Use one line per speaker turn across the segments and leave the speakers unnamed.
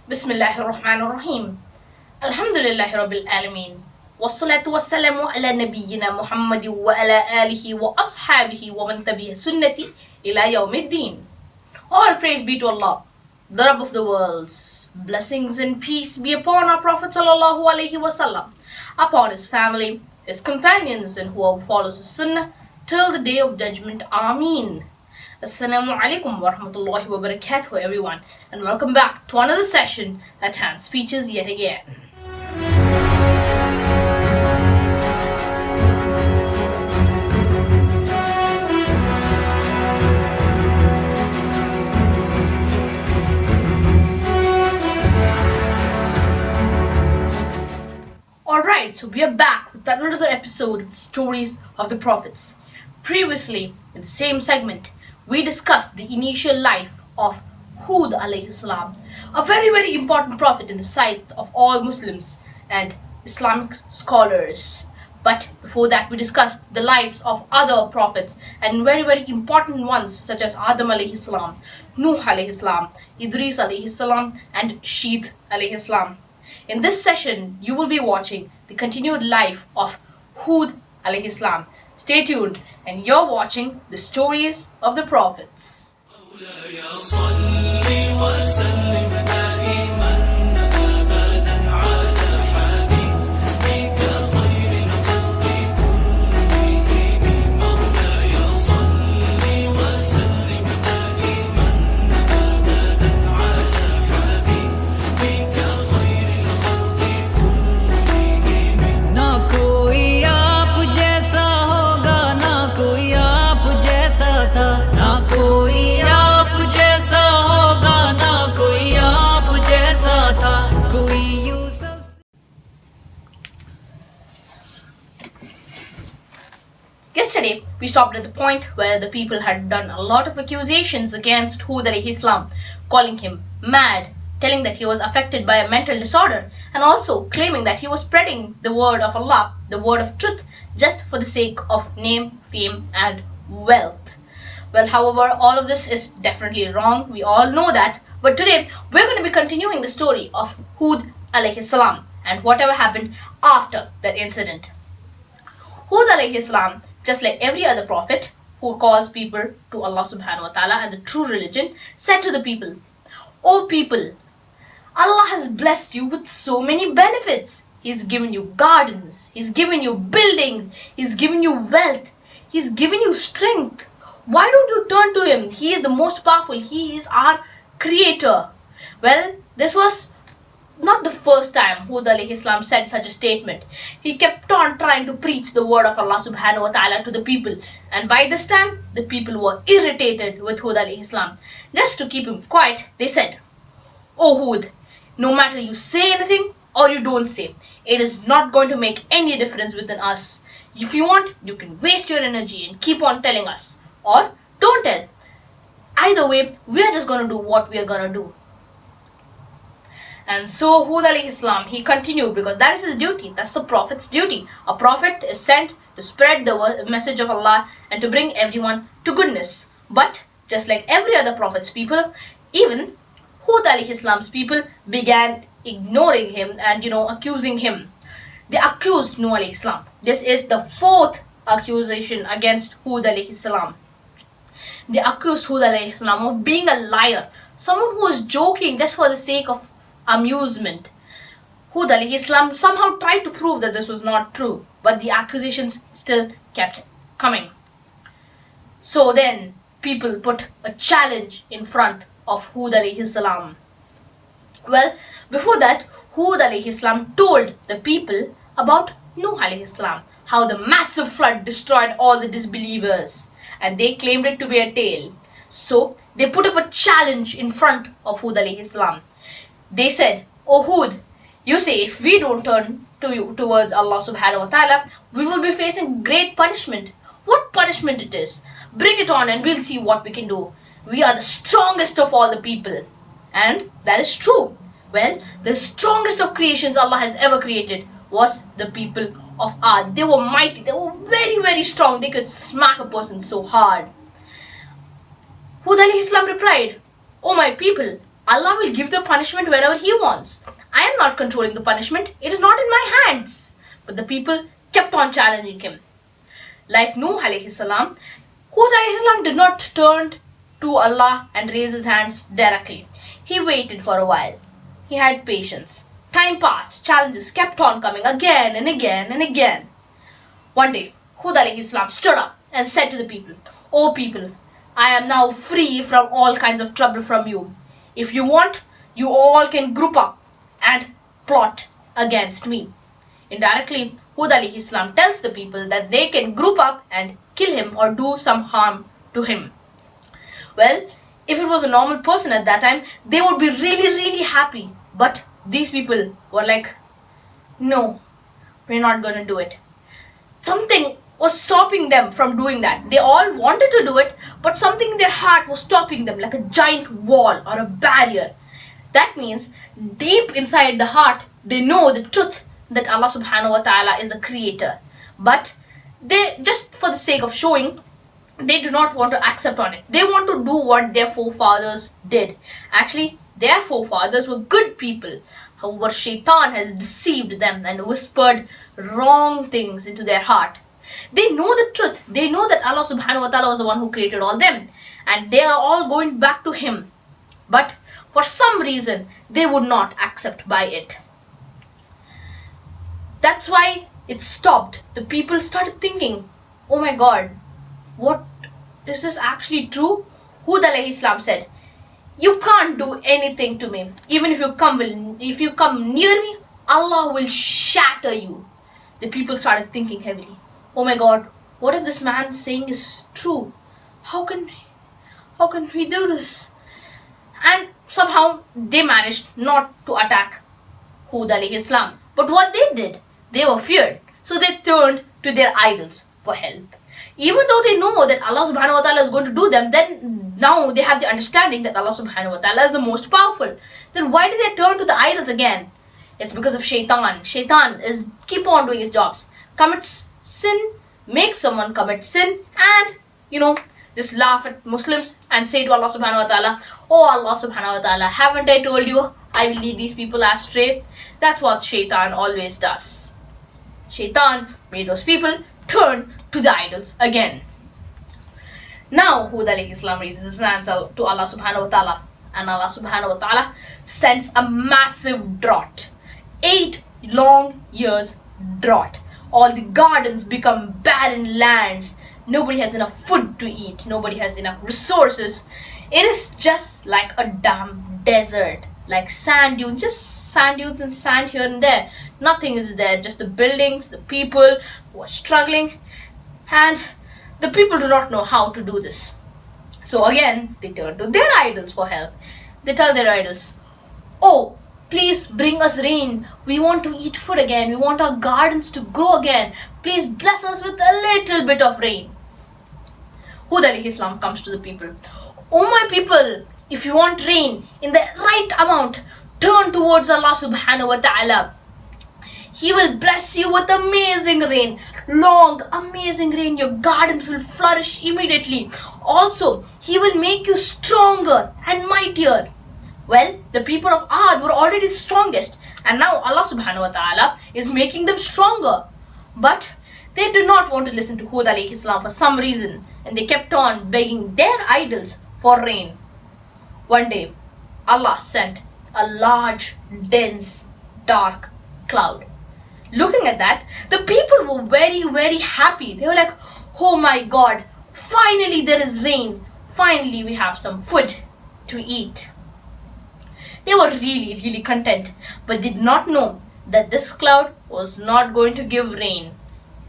Bismillahirrahmanirrahim. Alhamdulillahi Rabbil Alameen. Wassalatu wassalamu ala nabiyyina Muhammad wa ala alihi wa ashabihi wa man tabi'a sunnati ila yawmiddin. All praise be to Allah, the Rabb of the worlds. Blessings and peace be upon our Prophet sallallahu alaihi wasallam, upon his family, his companions, and whoever follows his sunnah till the day of judgment. Ameen. Assalamu alaikum wa rahmatullahi wa barakatuh, everyone, and welcome back to another session at Hand Speeches yet again. Alright, so we are back with another episode of the Stories of the Prophets. Previously, in the same segment, we discussed the initial life of Hud alayhi salam, a very important prophet in the sight of all Muslims and Islamic scholars. But before that, we discussed the lives of other prophets and very important ones such as Adam alayhi salam, Nuh alayhi salam, Idris alayhi salam, and Sheeth alayhi salam. In this session, you will be watching the continued life of Hud alayhi salam. Stay tuned, and you're watching the Stories of the Prophets. Yesterday, we stopped at the point where the people had done a lot of accusations against Hud alayhi salam, calling him mad, telling that he was affected by a mental disorder, and also claiming that he was spreading the word of Allah, the word of truth, just for the sake of name, fame, and wealth. Well, however, all of this is definitely wrong. We all know that. But today, we're going to be continuing the story of Hud alayhi salam and whatever happened after that incident. Hud alayhi salam, just like every other prophet who calls people to Allah subhanahu wa ta'ala and the true religion, said to the people, "O people, Allah has blessed you with so many benefits. He's given you gardens, He's given you buildings, He's given you wealth, He's given you strength. Why don't you turn to Him? He is the most powerful, He is our creator." Well, this was not the first time Hud alayhi salam said such a statement. He kept on trying to preach the word of Allah subhanahu wa ta'ala to the people, and by this time the people were irritated with Hud alayhi salam. Just to keep him quiet, they said, "O Hud, no matter you say anything or you don't say, it is not going to make any difference within us. If you want, you can waste your energy and keep on telling us, or don't tell. Either way, we are just going to do what we are going to do." And so Hud alayhi salam, he continued, because that is his duty. That's the prophet's duty. A prophet is sent to spread the message of Allah and to bring everyone to goodness. But just like every other prophet's people, even Hud alayhi salam's people began ignoring him and accusing him. They accused Nuh alayhi salam. This is the fourth accusation against Hud alayhi salam. They accused Hud alayhi salam of being a liar, someone who was joking just for the sake of amusement. Hud alayhi salam somehow tried to prove that this was not true, but the accusations still kept coming. So then people put a challenge in front of Hud alayhi salam. Well, before that, Hud alayhi salam told the people about Nuh alayhi salam, how the massive flood destroyed all the disbelievers, and they claimed it to be a tale. So they put up a challenge in front of Hud alayhi salam. They said, "O Hud, you say if we don't turn towards Allah subhanahu wa ta'ala, we will be facing great punishment. What punishment it is? Bring it on and we'll see what we can do. We are the strongest of all the people." And that is true. Well, the strongest of creations Allah has ever created was the people of Ad. They were mighty, they were very strong. They could smack a person so hard. Hud alayhi salam replied, "O my people, Allah will give the punishment whenever He wants. I am not controlling the punishment. It is not in my hands. But the people kept on challenging him. Like Nuh alayhi salam, Hud alayhi salam did not turn to Allah and raise his hands directly. He waited for a while. He had patience. Time passed. Challenges kept on coming again and again and again. One day, Hud alayhi salam stood up and said to the people, "O people, I am now free from all kinds of trouble from you. If you want, you all can group up and plot against me." Indirectly, Hud alayhi salam tells the people that they can group up and kill him or do some harm to him. Well, if it was a normal person at that time, they would be really, really happy. But these people were like, no, we're not going to do it. Something was stopping them from doing that. They all wanted to do it, but something in their heart was stopping them, like a giant wall or a barrier. That means deep inside the heart, they know the truth that Allah subhanahu wa ta'ala is the creator. But they, just for the sake of showing, they do not want to accept on it. They want to do what their forefathers did. Actually, their forefathers were good people. However, Shaitan has deceived them and whispered wrong things into their heart. They know the truth. They know that Allah subhanahu wa ta'ala was the one who created all them. And they are all going back to Him. But for some reason, they would not accept by it. That's why it stopped. The people started thinking, oh my God, what is this actually true? Hud alayhi salam said, you can't do anything to me. Even if you come near me, Allah will shatter you. The people started thinking heavily. Oh my God, what if this man saying is true? How can we do this? And somehow they managed not to attack Hud alayhi salam. But what they did, they were feared. So they turned to their idols for help. Even though they know that Allah subhanahu wa ta'ala is going to do them, then now they have the understanding that Allah subhanahu wa ta'ala is the most powerful. Then why did they turn to the idols again? It's because of Shaitan. Shaitan is keep on doing his jobs. Commits sin, makes someone commit sin, and just laugh at Muslims and say to Allah subhanahu wa ta'ala, oh Allah subhanahu wa ta'ala, haven't I told you I will lead these people astray? That's what Shaitan always does. Shaitan made those people turn to the idols again. Now Hud alayhi salam raises his hands to Allah subhanahu wa ta'ala, and Allah subhanahu wa ta'ala sends a massive drought. 8 long years drought. All the gardens become barren lands. Nobody has enough food to eat. Nobody has enough resources. It is just like a damn desert. Like sand dunes, just sand dunes and sand here and there. Nothing is there, just the buildings, the people who are struggling, and the people do not know how to do this. So again, they turn to their idols for help. They tell their idols, oh, please bring us rain. We want to eat food again. We want our gardens to grow again. Please bless us with a little bit of rain. Hud alayhi salam comes to the people. Oh my people, if you want rain in the right amount, turn towards Allah subhanahu wa ta'ala. He will bless you with amazing rain. Long, amazing rain. Your gardens will flourish immediately. Also, He will make you stronger and mightier. Well, the people of Ad were already strongest, and now Allah subhanahu wa ta'ala is making them stronger. But they did not want to listen to Hud alayhi salam for some reason, and they kept on begging their idols for rain. One day, Allah sent a large, dense, dark cloud. Looking at that, the people were very, very happy. They were like, oh my God, finally there is rain. Finally we have some food to eat. They were really, really content, but did not know that this cloud was not going to give rain.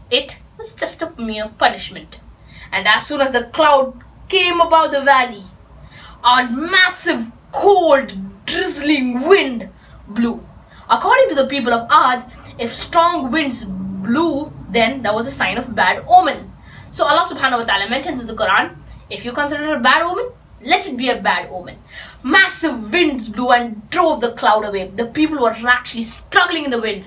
It was just a mere punishment. And as soon as the cloud came above the valley, a massive, cold, drizzling wind blew. According to the people of Ad, if strong winds blew, then that was a sign of bad omen. So Allah subhanahu wa ta'ala mentions in the Quran, if you consider it a bad omen, let it be a bad omen. Massive winds blew and drove the cloud away. The people were actually struggling in the wind.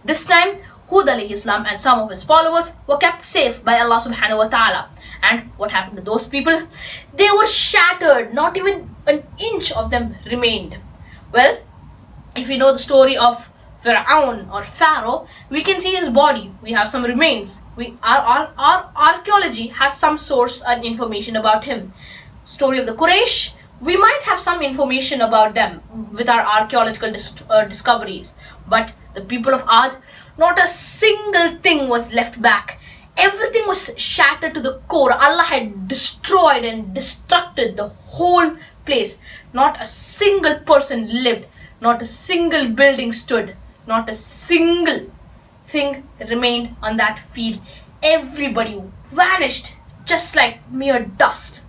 This time, Hud alayhi salam and some of his followers were kept safe by Allah subhanahu wa ta'ala. And what happened to those people? They were shattered. Not even an inch of them remained. Well, if we know the story of Rayhaan or Pharaoh, we can see his body. We have some remains. Our archaeology has some source and information about him. Story of the Quraysh, we might have some information about them with our archaeological discoveries. But the people of Ad, not a single thing was left back. Everything was shattered to the core. Allah had destroyed and destructed the whole place. Not a single person lived. Not a single building stood. Not a single thing remained on that field. Everybody vanished just like mere dust.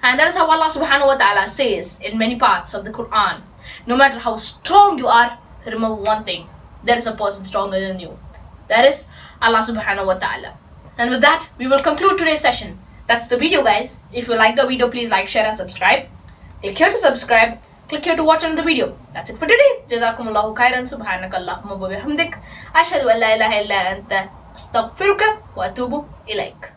And that is how Allah subhanahu wa ta'ala says in many parts of the Quran. No matter how strong you are, remember one thing. There is a person stronger than you. That is Allah subhanahu wa ta'ala. And with that, we will conclude today's session. That's the video, guys. If you like the video, please like, share and subscribe. Click here to subscribe. Click here to watch another video. That's it for today. Jazakumullahu khairan. Subhanakallahumma wa bihamdik. Ashhadu an la ilaha illa anta astaghfiruka wa atubu ilaik.